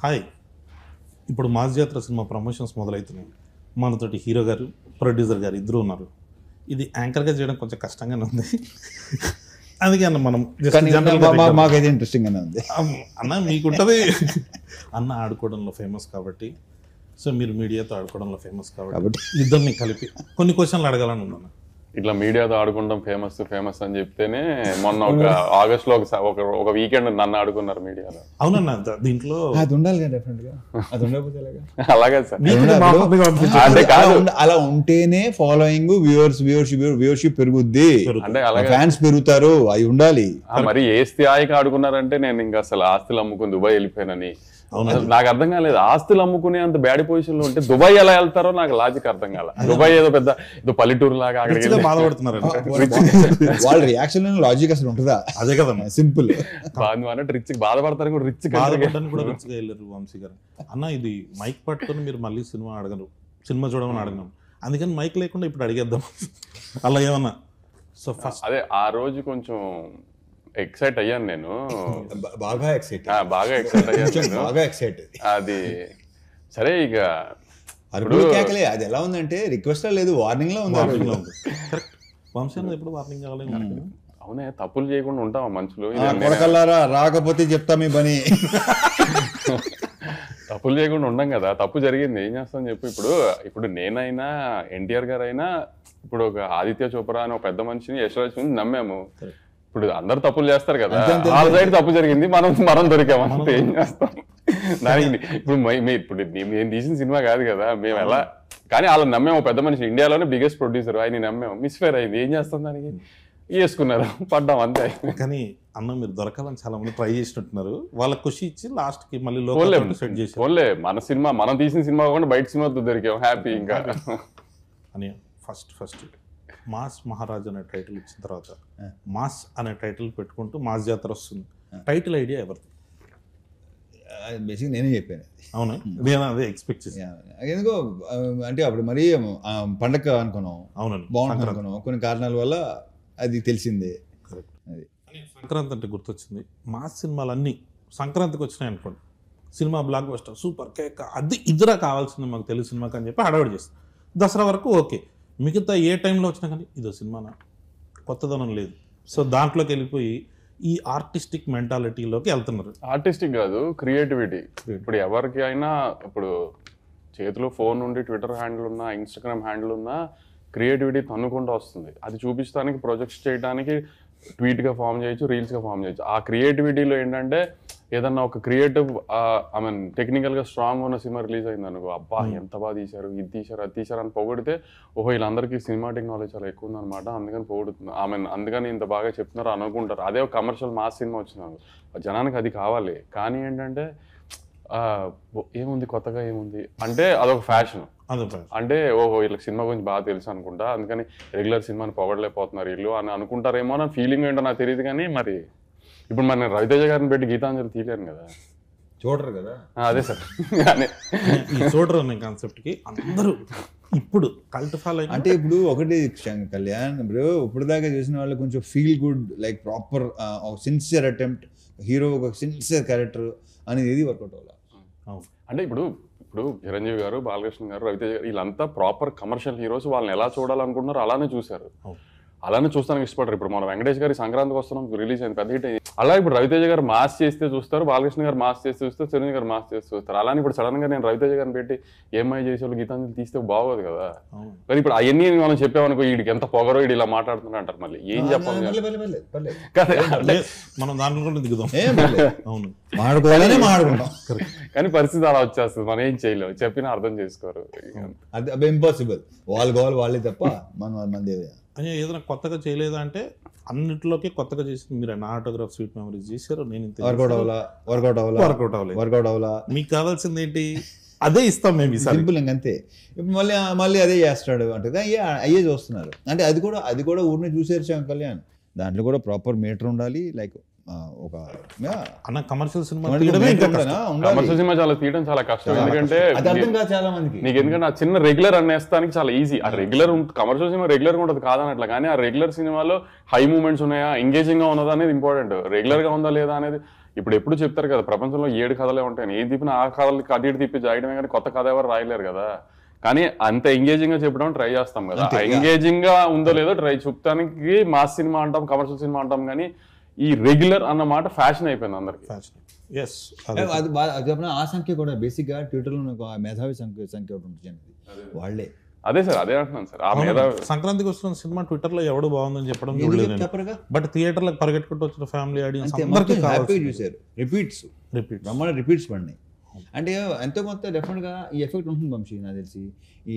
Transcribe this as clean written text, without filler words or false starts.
Hi, ఇప్పుడు mass జాతర cinema promotions మొదలవుతున్నాయి. మనతోటి హీరో గారు, ప్రొడ్యూసర్ గారు ఇద్దరు ఉన్నారు. ఇది యాంకర్గా చేయడం కొంచెం కష్టంగానే ఉంది. అందుకే అన్న మనం మాకైతే ఇంట్రెస్టింగ్ గానే ఉంది. అన్న మీకుంటుంది అన్న ఆడుకోవడంలో ఫేమస్ కాబట్టి, సో మీరు మీడియాతో ఆడుకోవడంలో ఫేమస్ కాబట్టి ఇద్దరిని కలిపి కొన్ని క్వశ్చన్లు అడగాలని ఉందన్న. ఇట్లా మీడియాతో ఆడుకుంటాం ఫేమస్ అని చెప్తేనే మొన్న ఒక ఆగస్ట్ లో ఒక వీకెండ్ నన్ను ఆడుకున్నారు మీడియాలో. అవునన్న, దీంట్లో అది ఉండాలి కదా, డెఫినెట్ గా అది ఉండకపోతే అలాగే సార్. అంటే అలా ఉంటేనే ఫాలోయింగ్ వ్యూవర్షిప్ పెరుగుద్ది, అంటే అలాగే ఫ్యాన్స్ పెరుగుతారు, అవి ఉండాలి. మరి ఏ స్థాయికి ఆడుకున్నారంటే నేను ఇంకా అసలు ఆస్తులు అమ్ముకుని దుబాయ్ వెళ్ళిపోయానని. నాకు అర్థం కాలేదు, ఆస్తులు అమ్ముకునే అంత బ్యాడ్ పొజిషన్ లో ఉంటే దుబాయ్ ఎలా వెళ్తారో నాకు లాజిక్ అర్థం కాల. దుబాయ్ ఏదో పెద్ద ఏదో పల్లెటూరు లాగా అక్కడికి బాధపడుతున్నారు. వాళ్ళ రియాక్షన్ లాజిక్ అసలు ఉంటుందా? అదే కదా సింపుల్. అంటే రిచ్ బాధపడతారు కూడా, రిచ్ కూడా రిచ్గా వెళ్ళారు వంశీ గారు. అన్న ఇది మైక్ పట్టుకొని మీరు మళ్ళీ సినిమా అడగరు, సినిమా చూడమని అడగను, అందుకని మైక్ లేకుండా ఇప్పుడు అడిగేద్దాం అలా ఏమన్నా. సో ఫస్ట్ అదే ఆ రోజు కొంచెం ఎక్సైట్ అయ్యాను నేను, బాగా ఎక్సైట్ అయ్యాను. అది సరే, ఇక కేకలే అది ఎలా ఉందంటే రిక్వెస్ట్ లేదు, వార్నింగ్ లో ఉంది. వంశీ ఎప్పుడు వార్నింగ్ కావాలి. అవునే, తప్పులు చేయకుండా ఉంటావా మనుషులు? కొడకల్లారా రాకపోతే చెప్తా మీ పని. తప్పులు చేయకుండా ఉండం కదా, తప్పు జరిగింది ఏం చేస్తాం చెప్పు. ఇప్పుడు నేనైనా ఎన్టీఆర్ గారు అయినా, ఇప్పుడు ఒక ఆదిత్య చోప్రా అని ఒక పెద్ద మనిషిని, యశ్వరాజ్ నమ్మాము. ఇప్పుడు అందరు తప్పులు చేస్తారు కదా, వాళ్ళ సైడ్ తప్పు జరిగింది, మనం దొరికామంటే ఏం చేస్తాం దానికి. ఇప్పుడు మేము తీసిన సినిమా కాదు కదా, మేము ఎలా కానీ వాళ్ళని నమ్మాము. పెద్ద మనిషి, ఇండియాలోనే బిగ్గెస్ట్ ప్రొడ్యూసర్, ఆయన నమ్మాము. మిస్ఫేర్ అయింది, ఏం చేస్తాం దానికి, వేసుకున్నారు, పడ్డాం అంతే. కానీ అన్న మీరు దొరకాలని చాలా మంది ట్రై చేసినట్టున్నారు, వాళ్ళకి ఖుషి ఇచ్చి లాస్ట్ కి మళ్ళీ సెట్ చేసి ఓన్లే మన సినిమా, మనం తీసిన సినిమా కాకుండా బయట సినిమాతో దొరికాం, హ్యాపీ. ఇంకా అని ఫస్ట్ మాస్ మహారాజ్ అనే టైటిల్ ఇచ్చిన తర్వాత మాస్ అనే టైటిల్ పెట్టుకుంటూ మాస్ జాతర వస్తుంది. టైటిల్ ఐడియా ఎవరిది? బేసిక్ నేనే చెప్పాను. అవునా, నేను అదే ఎక్స్పెక్ట్ చేశాను. ఎందుకో అంటే అప్పుడు మరీ పండగ అనుకున్నాం, అవునండి బాగుంటుంది అనుకున్నాం, కొన్ని కారణాల వల్ల అది తెలిసిందే. అది సంక్రాంతి అంటే గుర్తొచ్చింది, మాస్ సినిమాలన్నీ సంక్రాంతికి వచ్చినాయి అనుకోండి, cinema block buster super cake అది ఇద్దరా కావాల్సింది మాకు తెలుగు సినిమాకి అని చెప్పి హడావిడి చేస్తాం. దసరా వరకు ఓకే, మిగతా ఏ టైంలో వచ్చినా కానీ ఇదో సినిమానా, కొత్తదనం లేదు. సో దాంట్లోకి వెళ్ళిపోయి ఈ ఆర్టిస్టిక్ మెంటాలిటీలోకి వెళ్తున్నారు. ఆర్టిస్టిక్ కాదు, క్రియేటివిటీ. ఇప్పుడు ఎవరికి అయినా ఇప్పుడు చేతిలో ఫోన్ ఉండి ట్విట్టర్ హ్యాండిల్ ఉన్నా, ఇన్స్టాగ్రామ్ హ్యాండిల్ ఉన్నా, క్రియేటివిటీ తన్నుకుంటూ వస్తుంది. అది చూపించడానికి, ప్రొజెక్ట్స్ చేయడానికి ట్వీట్గా ఫామ్ చేయొచ్చు, రీల్స్గా ఫామ్ చేయొచ్చు. ఆ క్రియేటివిటీలో ఏంటంటే ఏదన్నా ఒక క్రియేటివ్ టెక్నికల్గా స్ట్రాంగ్ ఉన్న సినిమా రిలీజ్ అయింది అనుకో, అబ్బా ఎంత బాగా తీశారు, ఇది తీశారు, అది తీశారు అని పొగిడితే, ఓహో వీళ్ళందరికీ సినిమాటిక్ నాలెడ్జ్ చాలా ఎక్కువ ఉందన్నమాట, అందుకని పొగుడుతుంది, అందుకని ఇంత బాగా చెప్తున్నారు అనుకుంటారు. అదే ఒక కమర్షియల్ మాస్ సినిమా వచ్చినాను, జనానికి అది కావాలి. కానీ ఏంటంటే ఏముంది కొత్తగా, ఏముంది అంటే అదొక ఫ్యాషన్. అంటే ఓహో వీళ్ళకి సినిమా గురించి బాగా తెలుసు అనుకుంటా, అందుకని రెగ్యులర్ సినిమాని పొగడలేకపోతున్నారు వీళ్ళు అని అనుకుంటారేమో అని ఫీలింగ్ ఏంటో నాకు తెలియదు. కానీ మరి ఇప్పుడు మన రవితేజ గారిని పెట్టి గీతాంజలి తీయలేరు కదా, చూడరు కదా. అదే సార్, చూడరు అనే కాన్సెప్ట్కి అందరూ ఇప్పుడు కల్ట్ ఫాలో. అంటే ఇప్పుడు ఒకటి కళ్యాణ్, ఇప్పుడు దాకా చేసిన వాళ్ళు కొంచెం feel good, like proper sincere attempt, hero ఒక సిన్సియర్ క్యారెక్టర్ అనేది ఏది వర్కౌట్ అవ్వాలి. అంటే ఇప్పుడు చిరంజీవి గారు, బాలకృష్ణ గారు, రవితేజ గారు వీళ్ళంతా ప్రాపర్ కమర్షియల్ హీరోస్. వాళ్ళని ఎలా చూడాలనుకుంటున్నారు అలానే చూశారు, అలానే చూస్తానికి ఇష్టపడరు. ఇప్పుడు మన వెంకటేష్ గారి సంక్రాంతికి వస్తున్నాం రిలీజ్ అయింది, పెద్ద హిట్ అయింది. అలా ఇప్పుడు రవితేజ గారు మాస్ చేస్తే చూస్తారు, బాలకృష్ణ గారు మాస్ చేస్తే చూస్తారు, చిరంజీవి గారు మాస్ చేస్తే చూస్తారు. అలానే ఇప్పుడు సడన్ గా నేను రవితేజ గారిని పెట్టి ఏమై చేసే వాళ్ళు గీతాంజలి తీస్తే బాగోదు కదా. కానీ ఇప్పుడు అవన్నీ మనం చెప్పామనుకో, వీడికి ఎంత పొగరో, వీడు ఇలా మాట్లాడుతున్నా అంటారు, మళ్ళీ ఏం చెప్పాలి మనం దాంట్లో కూడా దిగుదాం. అవును, కానీ పరిస్థితి అలా వచ్చేస్తుంది, మనం ఏం చేయలేము, చెప్పినా అర్థం చేసుకోరు. అది ఇంపాసిబుల్, వాళ్ళు కావాలి వాళ్ళే తప్ప మన అని ఏదైనా కొత్తగా చేయలేదా అంటే అన్నింటిలోకి కొత్తగా చేసి మీరు నా ఆటోగ్రాఫ్ స్వీట్ మెమరీస్ చేశారు, నేను వర్కౌట్ అవ్వలే. మీకు కావాల్సింది ఏంటి, అదే ఇస్తాం మేము, సింపుల్ అంతే. ఇప్పుడు మళ్ళీ అదే చేస్తాడు అంటే అయ్యే చూస్తున్నారు. అంటే అది కూడా ఊరిని చూసేసాం కళ్యాణ్, దాంట్లో కూడా ప్రాపర్ మీటర్ ఉండాలి. లైక్ ఒక కమర్షియల్ సినిమా చాలా తీయడం చాలా కష్టం, ఎందుకంటే చాలా మందికి నీకు ఎందుకంటే ఆ చిన్న రెగ్యులర్ అనేస్తానికి చాలా ఈజీ. ఆ రెగ్యులర్ కమర్షియల్ సినిమా రెగ్యులర్ గా ఉంటుంది కాదనట్లా, కానీ ఆ రెగ్యులర్ సినిమాలో హై మూమెంట్స్ ఉన్నాయా, ఎంగేజింగ్ గా ఉన్నదా అనేది ఇంపార్టెంట్. రెగ్యులర్ గా ఉందా లేదా అనేది ఇప్పుడు ఎప్పుడు చెప్తారు కదా ప్రపంచంలో 7 కథలే ఉంటాయని, ఏం తిప్పినా ఆ కథలకి అటు ఇటు తిప్పి జాయడమే కానీ కొత్త కథ ఎవరు రాయలేరు కదా. కానీ అంత ఎంగేజింగ్ గా చెప్పడం ట్రై చేస్తాం కదా, ఎంగేజింగ్ గా ఉందో లేదో ట్రై చూపడానికి మాస్ సినిమా అంటాం, కమర్షియల్ సినిమా అంటాం, కానీ ఈ రెగ్యులర్ అన్న మాట ఫ్యాషన్ అయిపోయింది అందరికి. అది చెప్పిన ఆ సంఖ్య కూడా బేసిక్ గా ట్విట్టర్ లో ఒక మేధావి సంఖ్య ఒకటి ఉంటుంది వాళ్ళే. అదే సార్, అదే అంటున్నాను సార్. ఆ మీద సంక్రాంతికి వస్తున్న సినిమా ట్విట్టర్ లో ఎవడు బాగుందని చెప్పడం చూడలేదు, చెప్పరుగా. బట్ థియేటర్లకు పరిగెట్టుకుంటూ వచ్చిన ఫ్యామిలీ ఆడియన్స్ హ్యాపీగా చూసారు. రిపీట్స్ బ్రహ్మాండ రిపీట్స్ పడినాయి అంటే ఎంతో కొంత డెఫినెట్ గా ఈ ఎఫెక్ట్ ఉంటుంది వంశీ నాకు తెలిసి. ఈ